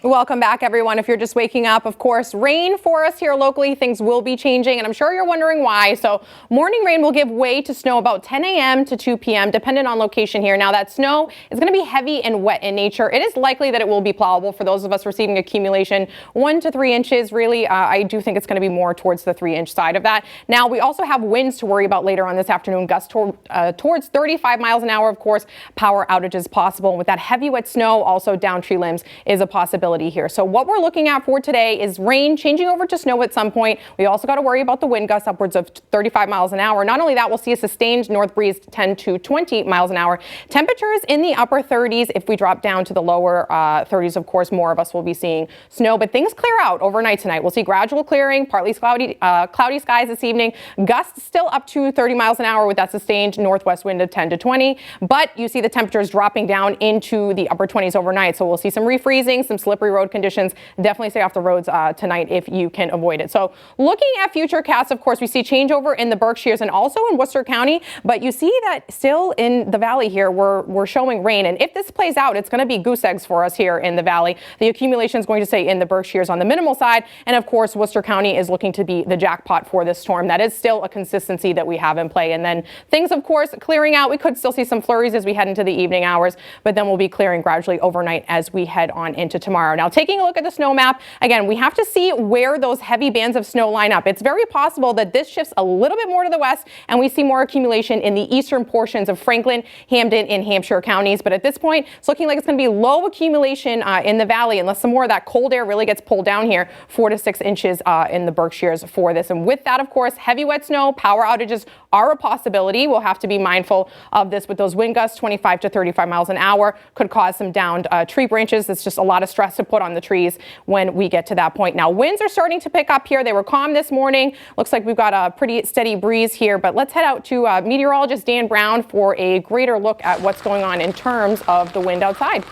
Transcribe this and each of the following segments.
Welcome back, everyone. If you're just waking up, of course, rain for us here locally. Things will be changing, and I'm sure you're wondering why. So morning rain will give way to snow about 10 a.m. to 2 p.m., dependent on location here. Now, that snow is going to be heavy and wet in nature. It is likely that it will be plowable for those of us receiving accumulation 1 to 3 inches. Really, I do think it's going to be more towards the 3-inch side of that. Now, we also have winds to worry about later on this afternoon, gusts towards 35 miles an hour. Of course, power outages possible. And with that heavy, wet snow, also down tree limbs is a possibility here. So what we're looking at for today is rain changing over to snow at some point. We also got to worry about the wind gusts upwards of 35 miles an hour. Not only that, we'll see a sustained north breeze 10 to 20 miles an hour. Temperatures in the upper 30s. If we drop down to the lower 30s, of course, more of us will be seeing snow. But things clear out overnight tonight. We'll see gradual clearing, partly cloudy skies this evening. Gusts still up to 30 miles an hour with that sustained northwest wind of 10 to 20. But you see the temperatures dropping down into the upper 20s overnight. So we'll see some refreezing, some slippery road conditions. Definitely stay off the roads tonight if you can avoid it. So looking at future casts, of course, we see changeover in the Berkshires and also in Worcester County. But you see that still in the valley here, we're showing rain. And if this plays out, it's going to be goose eggs for us here in the valley. The accumulation is going to stay in the Berkshires on the minimal side. And of course, Worcester County is looking to be the jackpot for this storm. That is still a consistency that we have in play. And then things, of course, clearing out. We could still see some flurries as we head into the evening hours, but then we'll be clearing gradually overnight as we head on into tomorrow. Now, taking a look at the snow map, again, we have to see where those heavy bands of snow line up. It's very possible that this shifts a little bit more to the west and we see more accumulation in the eastern portions of Franklin, Hampden, and Hampshire counties. But at this point, it's looking like it's going to be low accumulation in the valley unless some more of that cold air really gets pulled down here, 4 to 6 inches in the Berkshires for this. And with that, of course, heavy wet snow, power outages are a possibility. We'll have to be mindful of this with those wind gusts, 25 to 35 miles an hour, could cause some downed tree branches. It's just a lot of stress to put on the trees when we get to that point. Now, winds are starting to pick up here. They were calm this morning. Looks like we've got a pretty steady breeze here, but let's head out to meteorologist Dan Brown for a greater look at what's going on in terms of the wind outside.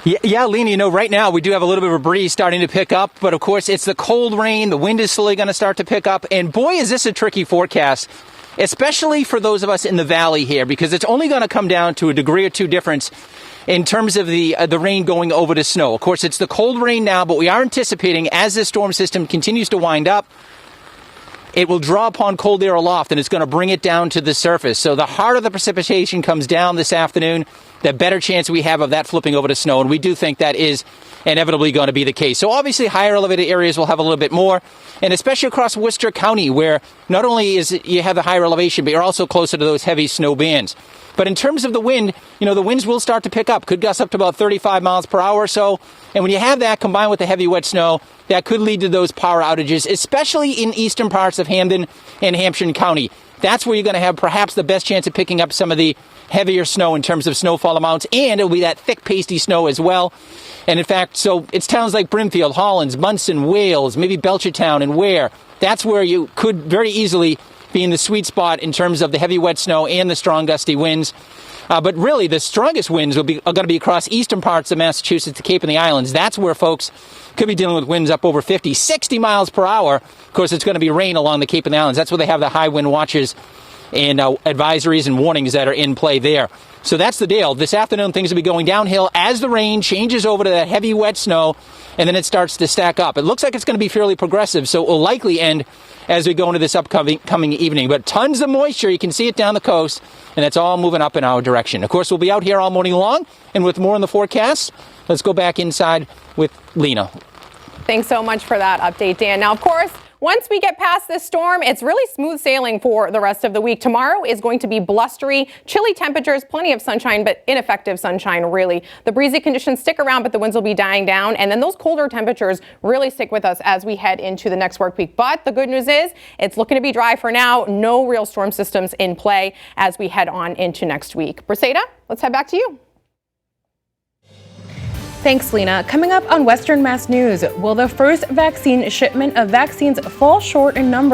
Yeah, Lena, right now we do have a little bit of a breeze starting to pick up, but of course it's the cold rain. The wind is slowly going to start to pick up, and boy, is this a tricky forecast, especially for those of us in the valley here, because it's only going to come down to a degree or two difference in terms of the rain going over to snow. Of course, it's the cold rain now, but we are anticipating as this storm system continues to wind up, it will draw upon cold air aloft and it's going to bring it down to the surface. So the harder the precipitation comes down this afternoon, the better chance we have of that flipping over to snow. And we do think that is inevitably going to be the case. So obviously higher elevated areas will have a little bit more, and especially across Worcester County, where not only is you have the higher elevation, but you're also closer to those heavy snow bands. But in terms of the wind, the winds will start to pick up. Could gust up to about 35 miles per hour or so. And when you have that combined with the heavy wet snow, that could lead to those power outages, especially in eastern parts of Hampden and Hampshire County. That's where you're going to have perhaps the best chance of picking up some of the heavier snow in terms of snowfall amounts, and it'll be that thick, pasty snow as well. And in fact, so it's towns like Brimfield, Hollands, Munson, Wales, maybe Belchertown and Ware. That's where you could very easily be in the sweet spot in terms of the heavy wet snow and the strong gusty winds. But really, the strongest winds are going to be across eastern parts of Massachusetts, the Cape and the Islands. That's where folks could be dealing with winds up over 50, 60 miles per hour. Of course, it's going to be rain along the Cape and the Islands. That's where they have the high wind watches and advisories and warnings that are in play there. So that's the deal. This afternoon, things will be going downhill as the rain changes over to that heavy wet snow, and then it starts to stack up. It looks like it's going to be fairly progressive, so it will likely end as we go into this coming evening. But tons of moisture. You can see it down the coast, and it's all moving up in our direction. Of course, we'll be out here all morning long, and with more in the forecast, let's go back inside with Lena. Thanks so much for that update, Dan. Now, of course, once we get past this storm, it's really smooth sailing for the rest of the week. Tomorrow is going to be blustery, chilly temperatures, plenty of sunshine, but ineffective sunshine, really. The breezy conditions stick around, but the winds will be dying down. And then those colder temperatures really stick with us as we head into the next work week. But the good news is it's looking to be dry for now. No real storm systems in play as we head on into next week. Briseida, let's head back to you. Thanks, Lena. Coming up on Western Mass News, will the first vaccine shipment of vaccines fall short in number?